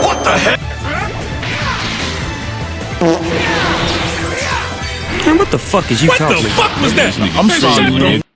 What the heck? Man, what the fuck is you talking about? What the fuck was that? I'm sorry, man.